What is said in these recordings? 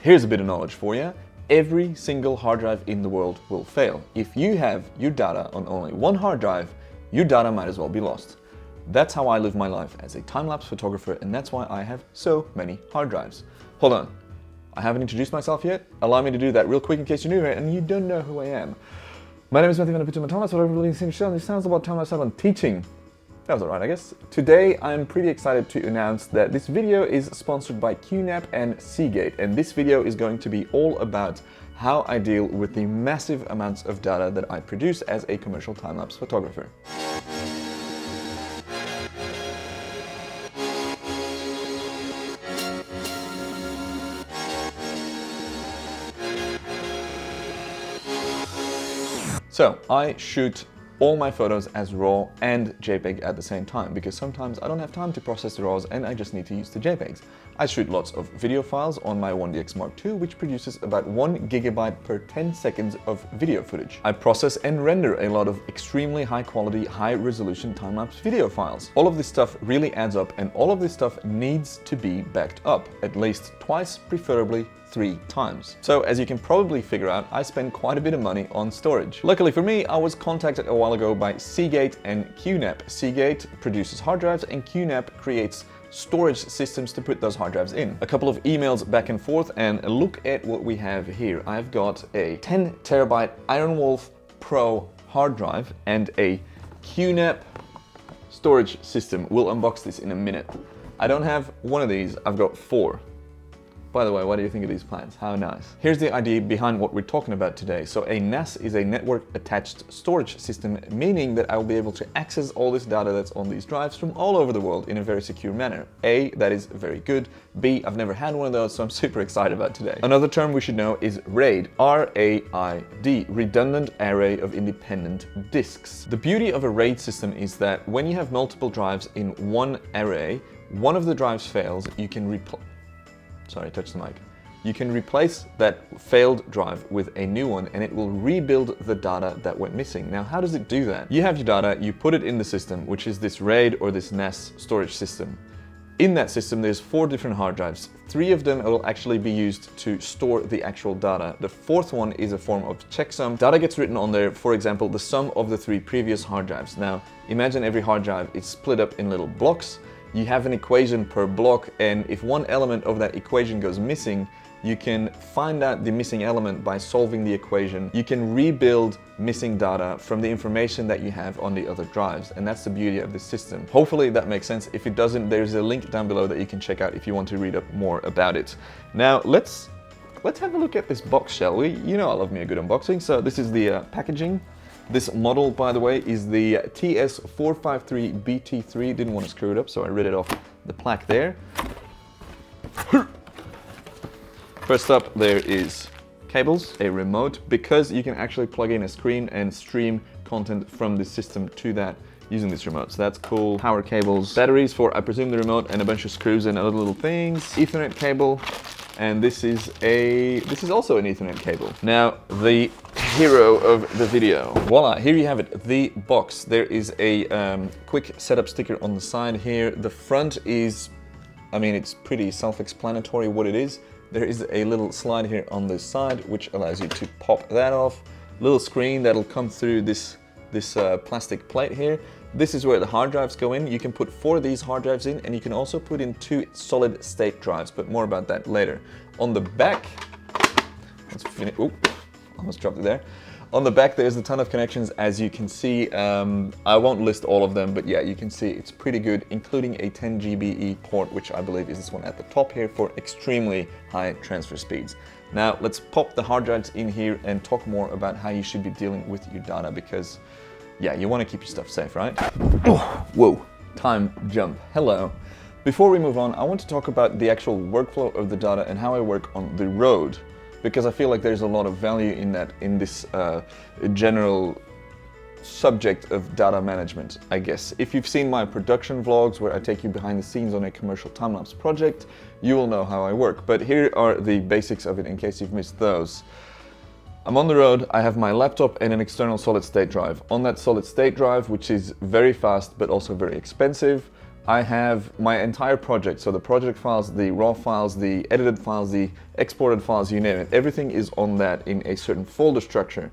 Here's a bit of knowledge for you. Every single hard drive in the world will fail. If you have your data on only one hard drive, your data might as well be lost. That's how I live my life as a time-lapse photographer, and that's why I have so many hard drives. Hold on, I haven't introduced myself yet. Allow me to do that real quick in case you're new here and you don't know who I am. My name is Vandeputte, I'm a time-lapse photographer living in Sydney. This sounds about time-lapse I'm teaching. That was alright, I guess. Today, I'm pretty excited to announce that this video is sponsored by QNAP and Seagate, and this video is going to be all about how I deal with the massive amounts of data that I produce as a commercial time-lapse photographer. So I shoot all my photos as RAW and JPEG at the same time because sometimes I don't have time to process the RAWs and I just need to use the JPEGs. I shoot lots of video files on my 1DX Mark II, which produces about 1 GB per 10 seconds of video footage. I process and render a lot of extremely high quality, high resolution time-lapse video files. All of this stuff really adds up, and all of this stuff needs to be backed up at least twice, preferably 3 times. So as you can probably figure out, I spend quite a bit of money on storage. Luckily for me, I was contacted a while ago by Seagate and QNAP. Seagate produces hard drives and QNAP creates storage systems to put those hard drives in. A couple of emails back and forth, and look at what we have here. I've got a 10 terabyte Iron Wolf Pro hard drive and a QNAP storage system. We'll unbox this in a minute. I don't have one of these, I've got 4. By the way, what do you think of these plans? How nice. Here's the idea behind what we're talking about today. So a NAS is a network attached storage system, meaning that I will be able to access all this data that's on these drives from all over the world in a very secure manner. A, that is very good. B, I've never had one of those, so I'm super excited about today. Another term we should know is RAID, R-A-I-D, Redundant Array of Independent Disks. The beauty of a RAID system is that when you have multiple drives in one array, one of the drives fails, you can Sorry, touch the mic. You can replace that failed drive with a new one and it will rebuild the data that went missing. Now, how does it do that? You have your data, you put it in the system, which is this RAID or this NAS storage system. In that system, there's 4 different hard drives. 3 of them will actually be used to store the actual data. The 4th one is a form of checksum. Data gets written on there, for example, the sum of the 3 previous hard drives. Now, imagine every hard drive is split up in little blocks. You have an equation per block, and if one element of that equation goes missing, you can find out the missing element by solving the equation. You can rebuild missing data from the information that you have on the other drives, and that's the beauty of this system. Hopefully that makes sense. If it doesn't, there's a link down below that you can check out if you want to read up more about it. Now let's have a look at this box, shall we? You know I love me a good unboxing. So this is the packaging. This model, by the way, is the TS453BT3. Didn't want to screw it up, so I read it off the plaque there. First up, there is cables, a remote, because you can actually plug in a screen and stream content from the system to that using this remote. So that's cool. Power cables, batteries for, I presume, the remote, and a bunch of screws and other little things. Ethernet cable, and this is also an Ethernet cable. Now, the hero of the video. Voila, here you have it, the box. There is a quick setup sticker on the side here. The front is, I mean, it's pretty self-explanatory what it is. There is a little slide here on the side which allows you to pop that off. Little screen that'll come through this plastic plate here. This is where the hard drives go in. You can put 4 of these hard drives in, and you can also put in 2 solid state drives, but more about that later. On the back, let's finish. Oop. Almost dropped it there. On the back, there's a ton of connections, as you can see. I won't list all of them, but yeah, you can see it's pretty good, including a 10 GBE port, which I believe is this one at the top here for extremely high transfer speeds. Now, let's pop the hard drives in here and talk more about how you should be dealing with your data, because yeah, you want to keep your stuff safe, right? Oh, whoa, time jump. Hello. Before we move on, I want to talk about the actual workflow of the data and how I work on the road, because I feel like there's a lot of value in that, in this general subject of data management, I guess. If you've seen my production vlogs where I take you behind the scenes on a commercial time-lapse project, you will know how I work. But here are the basics of it in case you've missed those. I'm on the road, I have my laptop and an external solid state drive. On that solid state drive, which is very fast but also very expensive, I have my entire project, so the project files, the raw files, the edited files, the exported files, you name it, everything is on that in a certain folder structure.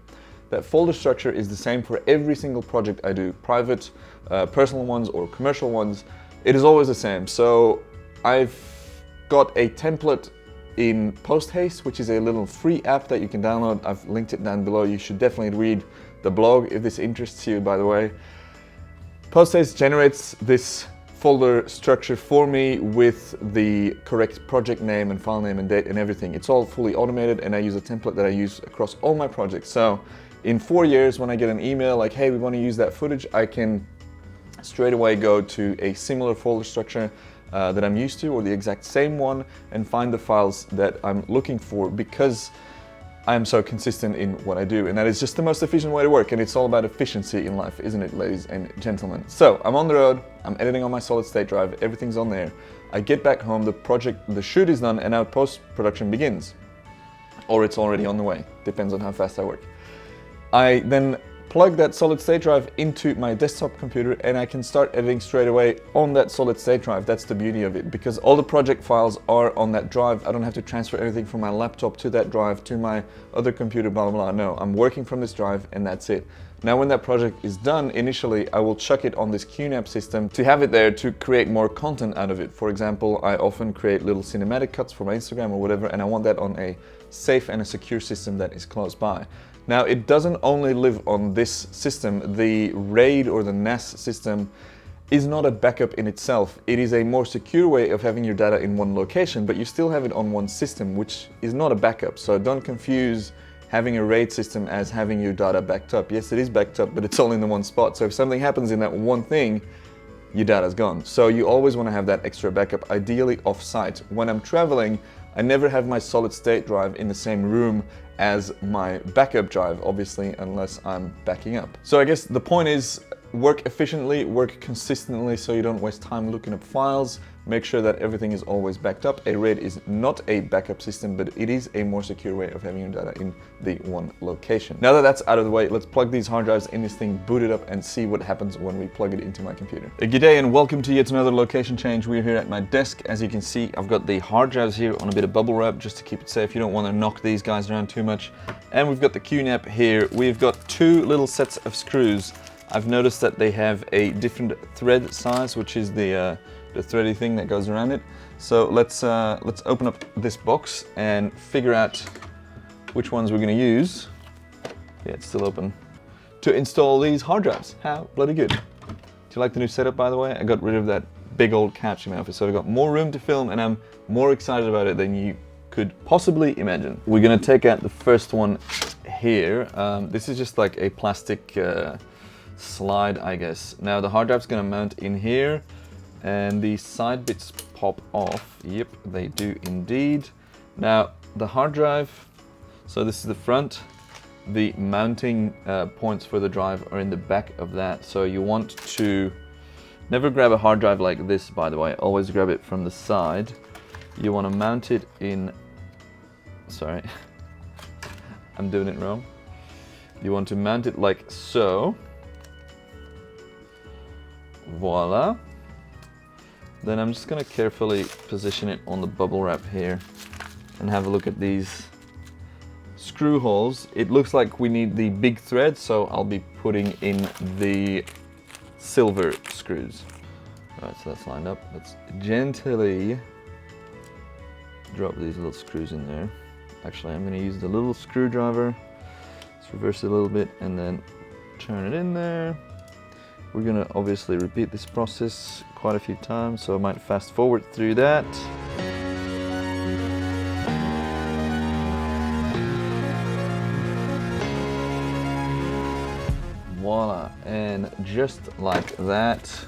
That folder structure is the same for every single project I do, private, personal ones or commercial ones. It is always the same. So I've got a template in Posthaste, which is a little free app that you can download. I've linked it down below. You should definitely read the blog if this interests you, by the way. Posthaste generates this folder structure for me with the correct project name and file name and date and everything. It's all fully automated, and I use a template that I use across all my projects. So in 4 years, when I get an email like, hey, we want to use that footage, I can straight away go to a similar folder structure that I'm used to, or the exact same one, and find the files that I'm looking for, because I'm so consistent in what I do. And that is just the most efficient way to work. And it's all about efficiency in life, isn't it, ladies and gentlemen? So I'm on the road, I'm editing on my solid state drive, everything's on there. I get back home, the shoot is done, and now post-production begins. Or it's already on the way, depends on how fast I work. I then plug that solid state drive into my desktop computer, and I can start editing straight away on that solid state drive. That's the beauty of it, because all the project files are on that drive. I don't have to transfer anything from my laptop to that drive to my other computer, blah, blah, blah. No, I'm working from this drive, and that's it. Now, when that project is done, initially, I will chuck it on this QNAP system to have it there to create more content out of it. For example, I often create little cinematic cuts for my Instagram or whatever, and I want that on a safe and a secure system that is close by. Now, it doesn't only live on this system. The RAID or the NAS system is not a backup in itself. It is a more secure way of having your data in one location, but you still have it on one system, which is not a backup. So don't confuse having a RAID system as having your data backed up. Yes, it is backed up, but it's all in the one spot. So if something happens in that one thing, your data's gone. So you always want to have that extra backup, ideally off-site. When I'm traveling, I never have my solid state drive in the same room as my backup drive, obviously, unless I'm backing up. So I guess the point is, work efficiently, work consistently, so you don't waste time looking up files. Make sure that everything is always backed up. A RAID is not a backup system, but it is a more secure way of having your data in the one location. Now that that's out of the way, let's plug these hard drives in this thing, boot it up, and see what happens when we plug it into my computer. G'day and welcome to yet another location change. We're here at my desk. As you can see, I've got the hard drives here on a bit of bubble wrap just to keep it safe. You don't want to knock these guys around too much. And we've got the QNAP here. We've got two little sets of screws. I've noticed that they have a different thread size, which is the thready thing that goes around it. So let's open up this box and figure out which ones we're going to use. Yeah, it's still open. To install these hard drives. How bloody good. Do you like the new setup, by the way? I got rid of that big old couch in my office, so I've got more room to film, and I'm more excited about it than you could possibly imagine. We're going to take out the first one here. This is just like a plastic slide, I guess. Now the hard drive's going to mount in here, and the side bits pop off. Yep, they do indeed. Now the hard drive, so this is the front. The mounting points for the drive are in the back of that. So you want to never grab a hard drive like this, by the way. Always grab it from the side. You want to mount it in, sorry, I'm doing it wrong. You want to mount it like so. Voila. Then I'm just going to carefully position it on the bubble wrap here and have a look at these screw holes. It looks like we need the big thread, so I'll be putting in the silver screws. Alright, so that's lined up. Let's gently drop these little screws in there. Actually, I'm going to use the little screwdriver. Let's reverse it a little bit and then turn it in there. We're going to obviously repeat this process quite a few times, so I might fast forward through that. Voila, and just like that,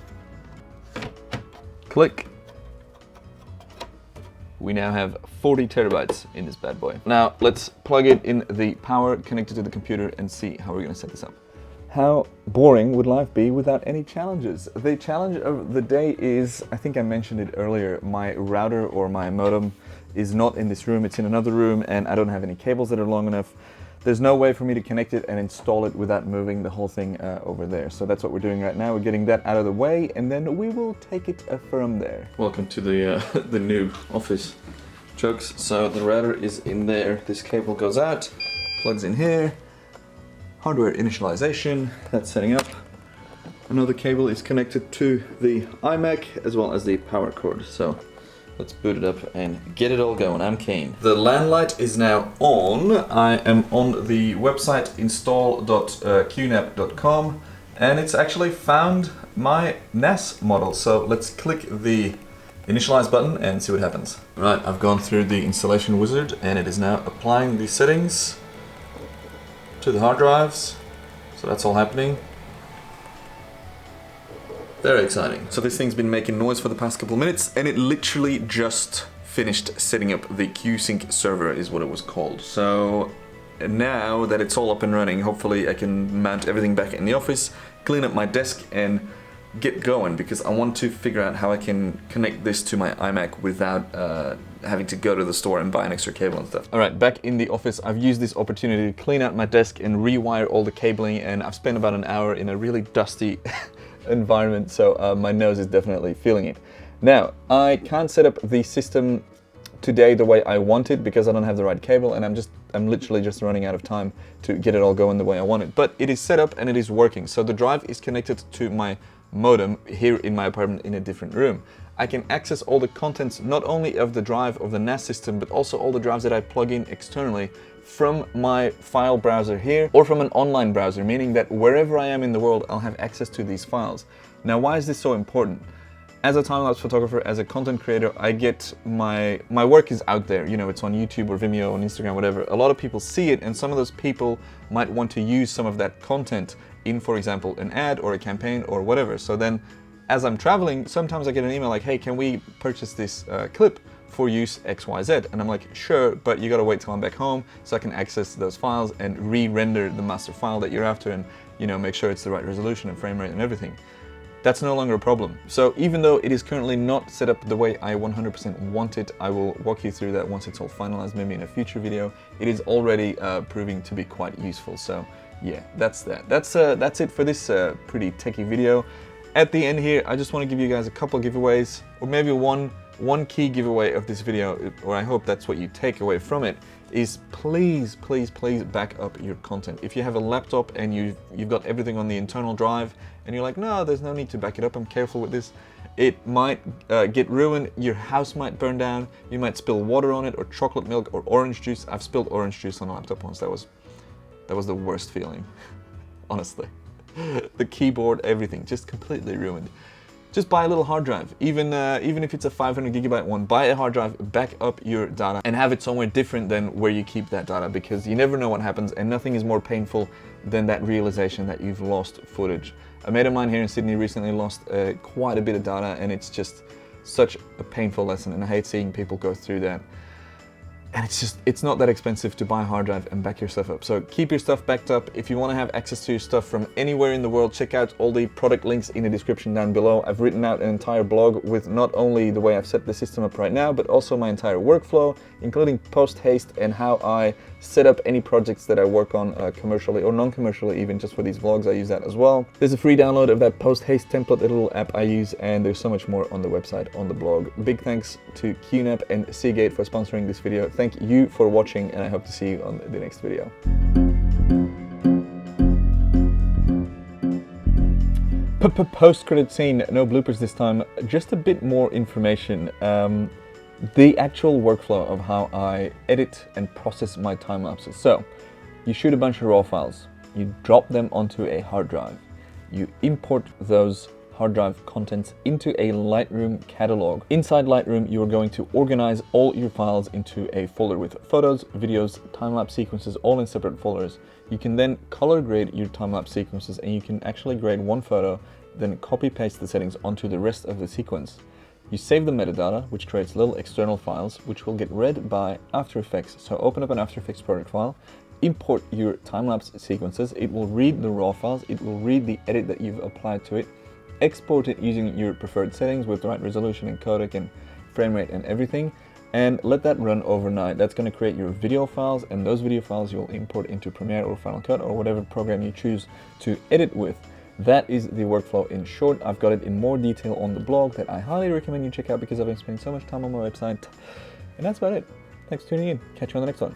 click. We now have 40 terabytes in this bad boy. Now let's plug it in the power connected to the computer and see how we're going to set this up. How boring would life be without any challenges? The challenge of the day is, I think I mentioned it earlier, my router or my modem is not in this room, it's in another room, and I don't have any cables that are long enough. there's no way for me to connect it and install it without moving the whole thing over there. So that's what we're doing right now. We're getting that out of the way, and then we will take it from there. Welcome to the the new office, Chugs. So the router is in there. This cable goes out, plugs in here. Hardware initialization, that's setting up. Another cable is connected to the iMac as well as the power cord. So let's boot it up and get it all going. I'm keen. The LAN light is now on. I am on the website install.qnap.com, and it's actually found my NAS model. So let's click the initialize button and see what happens. Right, I've gone through the installation wizard and it is now applying the settings to the hard drives. So that's all happening. Very exciting. So this thing's been making noise for the past couple of minutes, and it literally just finished setting up the QSync server is what it was called. So now that it's all up and running, hopefully I can mount everything back in the office, clean up my desk and get going, because I want to figure out how I can connect this to my iMac without having to go to the store and buy an extra cable and stuff. All right, back in the office, I've used this opportunity to clean out my desk and rewire all the cabling, and I've spent about an hour in a really dusty environment, so my nose is definitely feeling it. Now, I can't set up the system today the way I want it because I don't have the right cable, and I'm literally just running out of time to get it all going the way I want it. But it is set up and it is working. So the drive is connected to my modem here in my apartment in a different room. I can access all the contents not only of the drive of the NAS system, but also all the drives that I plug in externally from my file browser here, or from an online browser, meaning that wherever I am in the world, I'll have access to these files. Now, why is this so important? As a time-lapse photographer, as a content creator, I get my work is out there. You know, it's on YouTube or Vimeo, on Instagram, whatever. A lot of people see it, and some of those people might want to use some of that content in, for example, an ad or a campaign or whatever. So then, as I'm traveling, sometimes I get an email like, hey, can we purchase this clip for use XYZ? And I'm like, sure, but you gotta wait till I'm back home so I can access those files and re-render the master file that you're after, and, you know, make sure it's the right resolution and frame rate and everything. That's no longer a problem. So even though it is currently not set up the way I 100% want it, I will walk you through that once it's all finalized, maybe in a future video. It is already proving to be quite useful. So yeah, that's that. That's it for this pretty techie video. At the end here, I just want to give you guys a couple of giveaways, or maybe one key giveaway of this video, or I hope that's what you take away from it, is please, please, please back up your content. If you have a laptop and you've got everything on the internal drive, and you're like, no, there's no need to back it up, I'm careful with this, it might get ruined, your house might burn down, you might spill water on it, or chocolate milk, or orange juice. I've spilled orange juice on a laptop once. That was the worst feeling, honestly. The keyboard, everything, just completely ruined. Just buy a little hard drive, even if it's a 500 gigabyte one. Buy a hard drive, back up your data, and have it somewhere different than where you keep that data, because you never know what happens, and nothing is more painful than that realization that you've lost footage. A mate of mine here in Sydney recently lost quite a bit of data, and it's just such a painful lesson, and I hate seeing people go through that. And it's not that expensive to buy a hard drive and back your stuff up. So keep your stuff backed up. If you want to have access to your stuff from anywhere in the world, check out all the product links in the description down below. I've written out an entire blog with not only the way I've set the system up right now, but also my entire workflow, including post-haste and how I set up any projects that I work on commercially or non-commercially, even just for these vlogs. I use that as well. There's a free download of that post-haste template, a little app I use, and there's so much more on the website, on the blog. Big thanks to QNAP and Seagate for sponsoring this video. Thank you for watching, and I hope to see you on the next video. Post-credit scene, no bloopers this time, just a bit more information. The actual workflow of how I edit and process my time lapses. So, you shoot a bunch of raw files, you drop them onto a hard drive, you import those hard drive contents into a Lightroom catalog. Inside Lightroom, you are going to organize all your files into a folder with photos, videos, time-lapse sequences, all in separate folders. You can then color grade your time-lapse sequences, and you can actually grade one photo, then copy paste the settings onto the rest of the sequence. You save the metadata, which creates little external files, which will get read by After Effects. So open up an After Effects project file, import your time-lapse sequences, it will read the raw files, it will read the edit that you've applied to it, export it using your preferred settings with the right resolution and codec and frame rate and everything, and let that run overnight. That's going to create your video files, and those video files you'll import into Premiere or Final Cut or whatever program you choose to edit with. That is the workflow in short. I've got it in more detail on the blog that I highly recommend you check out because I've been spending so much time on my website. And that's about it. Thanks for tuning in. Catch you on the next one.